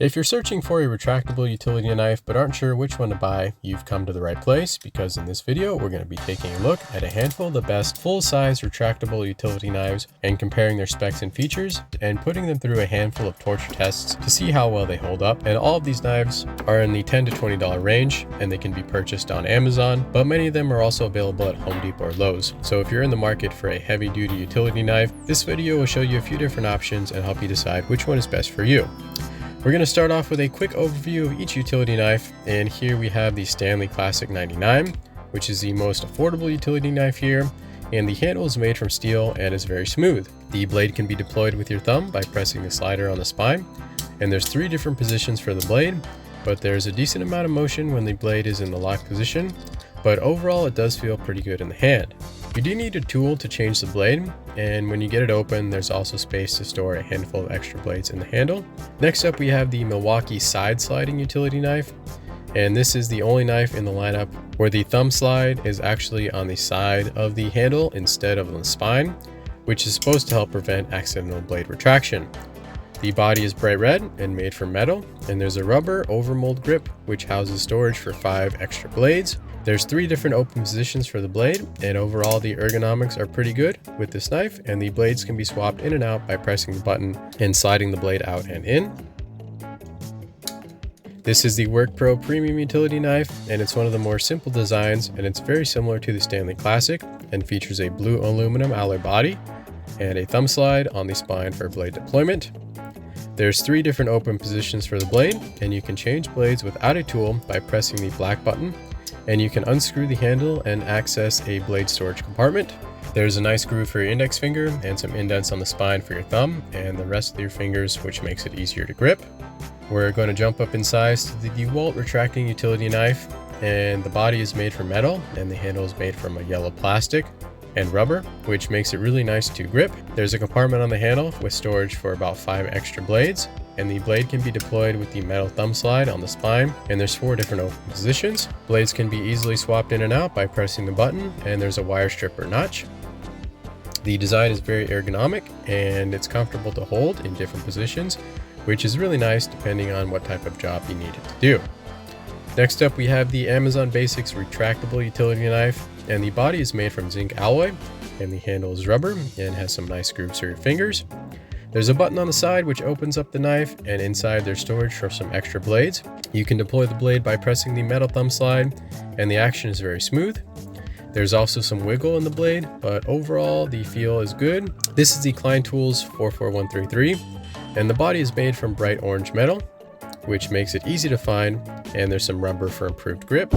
If you're searching for a retractable utility knife but aren't sure which one to buy, you've come to the right place, because in this video we're going to be taking a look at a handful of the best full-size retractable utility knives and comparing their specs and features and putting them through a handful of torture tests to see how well they hold up. And all of these knives are in the $10 to $20 range and they can be purchased on Amazon, but many of them are also available at Home Depot or Lowe's. So if you're in the market for a heavy-duty utility knife, this video will show you a few different options and help you decide which one is best for you. We're going to start off with a quick overview of each utility knife, and here we have the Stanley Classic 99, which is the most affordable utility knife here, and the handle is made from steel and is very smooth. The blade can be deployed with your thumb by pressing the slider on the spine, and there's 3 different positions for the blade, but there's a decent amount of motion when the blade is in the lock position, but overall it does feel pretty good in the hand. You do need a tool to change the blade, and when you get it open, there's also space to store a handful of extra blades in the handle. Next up, we have the Milwaukee side sliding utility knife, and this is the only knife in the lineup where the thumb slide is actually on the side of the handle instead of on the spine, which is supposed to help prevent accidental blade retraction. The body is bright red and made from metal, and there's a rubber overmold grip which houses storage for 5 extra blades. There's 3 different open positions for the blade, and overall the ergonomics are pretty good with this knife, and the blades can be swapped in and out by pressing the button and sliding the blade out and in. This is the WorkPro Premium Utility Knife, and it's one of the more simple designs, and it's very similar to the Stanley Classic and features a blue aluminum alloy body and a thumb slide on the spine for blade deployment. There's 3 different open positions for the blade, and you can change blades without a tool by pressing the black button, and you can unscrew the handle and access a blade storage compartment. There's a nice groove for your index finger and some indents on the spine for your thumb and the rest of your fingers, which makes it easier to grip. We're going to jump up in size to the DeWalt retracting utility knife, and the body is made from metal and the handle is made from a yellow plastic and rubber, which makes it really nice to grip. There's a compartment on the handle with storage for about 5 extra blades, and the blade can be deployed with the metal thumb slide on the spine, and there's 4 different open positions. Blades can be easily swapped in and out by pressing the button, and there's a wire strip or notch. The design is very ergonomic and it's comfortable to hold in different positions, which is really nice depending on what type of job you need it to do. Next up, we have the Amazon Basics retractable utility knife, and the body is made from zinc alloy and the handle is rubber and has some nice grooves for your fingers. There's a button on the side which opens up the knife, and inside there's storage for some extra blades. You can deploy the blade by pressing the metal thumb slide, and the action is very smooth. There's also some wiggle in the blade, but overall the feel is good. This is the Klein Tools 44133, and the body is made from bright orange metal, which makes it easy to find, and there's some rubber for improved grip.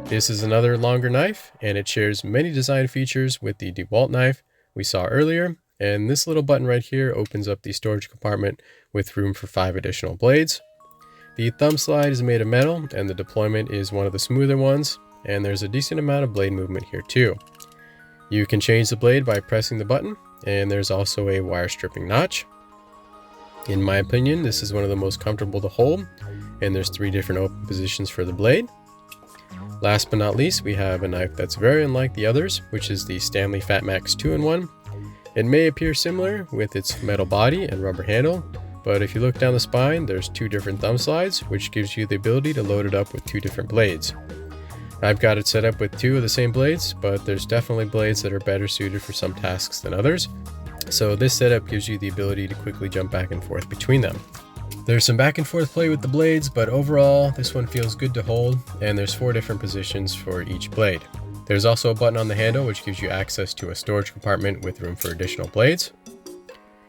This is another longer knife, and it shares many design features with the DeWalt knife we saw earlier. And this little button right here opens up the storage compartment with room for 5 additional blades. The thumb slide is made of metal and the deployment is one of the smoother ones, and there's a decent amount of blade movement here too. You can change the blade by pressing the button, and there's also a wire stripping notch. In my opinion, this is one of the most comfortable to hold, and there's 3 different open positions for the blade. Last but not least, we have a knife that's very unlike the others, which is the Stanley FatMax 2-in-1. It may appear similar with its metal body and rubber handle, but if you look down the spine, there's 2 different thumb slides, which gives you the ability to load it up with 2 different blades. I've got it set up with 2 of the same blades, but there's definitely blades that are better suited for some tasks than others. So this setup gives you the ability to quickly jump back and forth between them. There's some back and forth play with the blades, but overall this one feels good to hold, and there's 4 different positions for each blade. There's also a button on the handle which gives you access to a storage compartment with room for additional blades.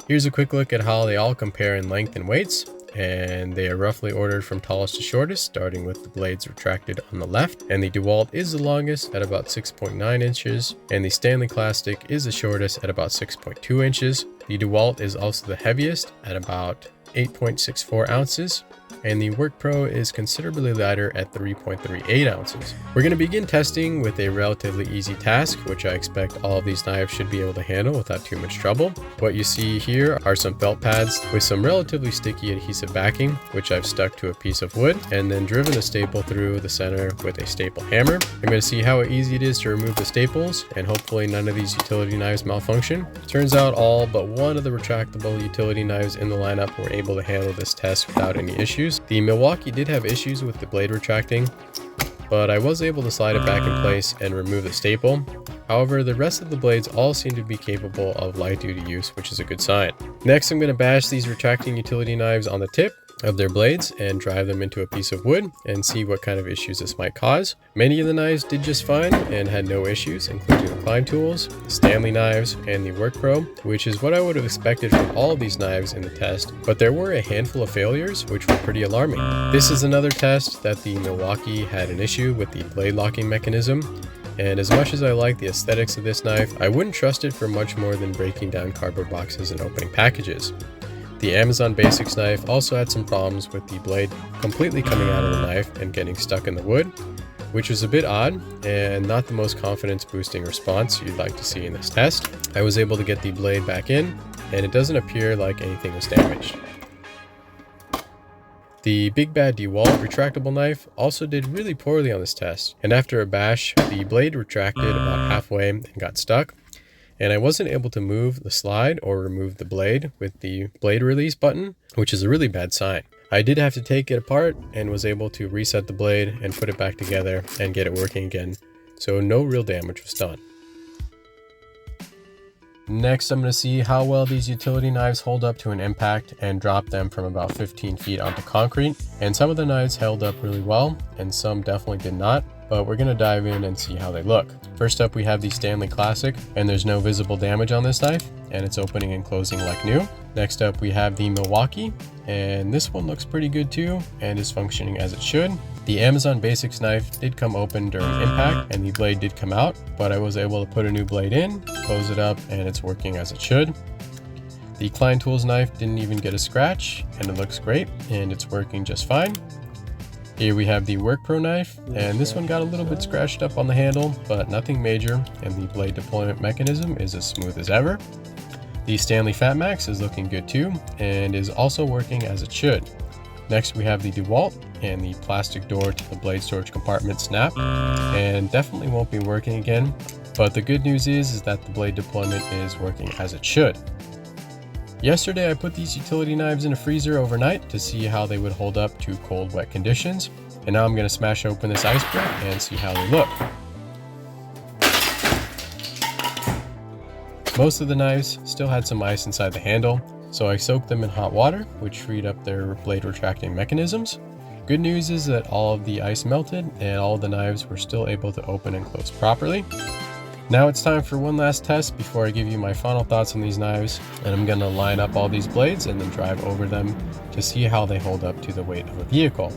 Here's a quick look at how they all compare in length and weights, and they are roughly ordered from tallest to shortest, starting with the blades retracted on the left, and the DeWalt is the longest at about 6.9 inches, and the Stanley Classic is the shortest at about 6.2 inches. The DeWalt is also the heaviest at about 8.64 ounces, and the Work Pro is considerably lighter at 3.38 ounces. We're going to begin testing with a relatively easy task, which I expect all of these knives should be able to handle without too much trouble. What you see here are some felt pads with some relatively sticky adhesive backing, which I've stuck to a piece of wood and then driven a staple through the center with a staple hammer. I'm going to see how easy it is to remove the staples, and hopefully none of these utility knives malfunction. Turns out all but one of the retractable utility knives in the lineup were able to handle this test without any issues. The Milwaukee did have issues with the blade retracting, but I was able to slide it back in place and remove the staple. However, the rest of the blades all seem to be capable of light duty use, which is a good sign. Next, I'm going to bash these retracting utility knives on the tip of their blades and drive them into a piece of wood and see what kind of issues this might cause. Many of the knives did just fine and had no issues, including the Klein tools, the Stanley knives, and the Work Pro, which is what I would have expected from all of these knives in the test, but there were a handful of failures which were pretty alarming. This is another test that the Milwaukee had an issue with the blade locking mechanism, and as much as I like the aesthetics of this knife, I wouldn't trust it for much more than breaking down cardboard boxes and opening packages. The Amazon Basics knife also had some problems with the blade completely coming out of the knife and getting stuck in the wood, which was a bit odd and not the most confidence boosting response you'd like to see in this test. I was able to get the blade back in, and it doesn't appear like anything was damaged. The Big Bad DeWalt retractable knife also did really poorly on this test, and after a bash, the blade retracted about halfway and got stuck, and I wasn't able to move the slide or remove the blade with the blade release button, which is a really bad sign. I did have to take it apart and was able to reset the blade and put it back together and get it working again, so no real damage was done. Next, I'm going to see how well these utility knives hold up to an impact and drop them from about 15 feet onto concrete. And some of the knives held up really well and some definitely did not, but we're going to dive in and see how they look. First up, we have the Stanley Classic, and there's no visible damage on this knife, and it's opening and closing like new. Next up, we have the Milwaukee, and this one looks pretty good too and is functioning as it should. The Amazon Basics knife did come open during impact and the blade did come out, but I was able to put a new blade in, close it up, and it's working as it should. The Klein Tools knife didn't even get a scratch and it looks great and it's working just fine. Here we have the Work Pro knife, and this one got a little bit scratched up on the handle, but nothing major, and the blade deployment mechanism is as smooth as ever. The Stanley FatMax is looking good too, and is also working as it should. Next we have the DeWalt, and the plastic door to the blade storage compartment snapped, and definitely won't be working again, but the good news is that the blade deployment is working as it should. Yesterday I put these utility knives in a freezer overnight to see how they would hold up to cold, wet conditions, and now I'm going to smash open this ice brick and see how they look. Most of the knives still had some ice inside the handle, so I soaked them in hot water, which freed up their blade retracting mechanisms. Good news is that all of the ice melted and all of the knives were still able to open and close properly. Now it's time for one last test before I give you my final thoughts on these knives, and I'm going to line up all these blades and then drive over them to see how they hold up to the weight of a vehicle.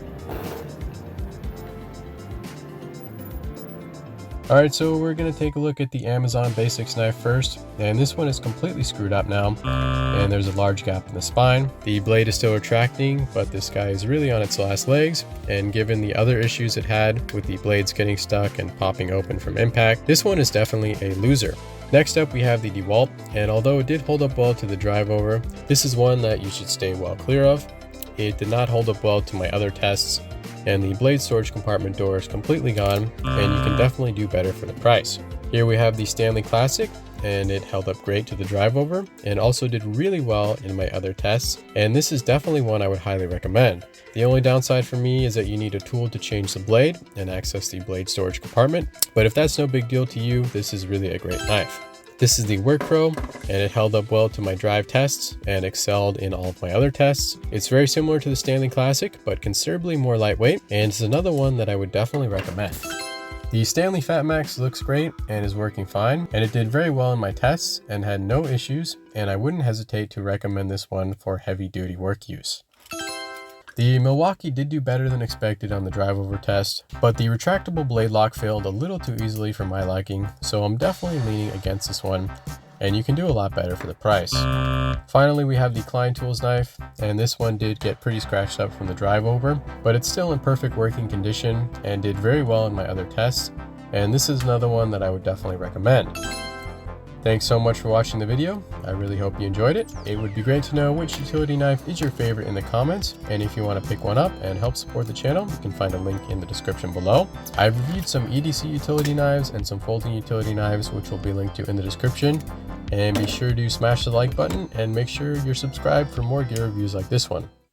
Alright, so we're going to take a look at the Amazon Basics knife first, and this one is completely screwed up now, and there's a large gap in the spine. The blade is still retracting, but this guy is really on its last legs, and given the other issues it had with the blades getting stuck and popping open from impact, this one is definitely a loser. Next up we have the DeWalt, and although it did hold up well to the drive over, this is one that you should stay well clear of. It did not hold up well to my other tests, and the blade storage compartment door is completely gone, and you can definitely do better for the price. Here we have the Stanley Classic, and it held up great to the drive over and also did really well in my other tests, and this is definitely one I would highly recommend. The only downside for me is that you need a tool to change the blade and access the blade storage compartment, but if that's no big deal to you, this is really a great knife. This is the Work Pro, and it held up well to my drive tests and excelled in all of my other tests. It's very similar to the Stanley Classic, but considerably more lightweight, and it's another one that I would definitely recommend. The Stanley FatMax looks great and is working fine, and it did very well in my tests and had no issues, and I wouldn't hesitate to recommend this one for heavy duty work use. The Milwaukee did do better than expected on the drive over test, but the retractable blade lock failed a little too easily for my liking, so I'm definitely leaning against this one. and you can do a lot better for the price. Finally, we have the Klein Tools knife, and this one did get pretty scratched up from the drive over, but it's still in perfect working condition and did very well in my other tests, and this is another one that I would definitely recommend. Thanks so much for watching the video. I really hope you enjoyed it. It would be great to know which utility knife is your favorite in the comments, and if you want to pick one up and help support the channel, you can find a link in the description below. I've reviewed some EDC utility knives and some folding utility knives, which will be linked to in the description. And be sure to smash the like button and make sure you're subscribed for more gear reviews like this one.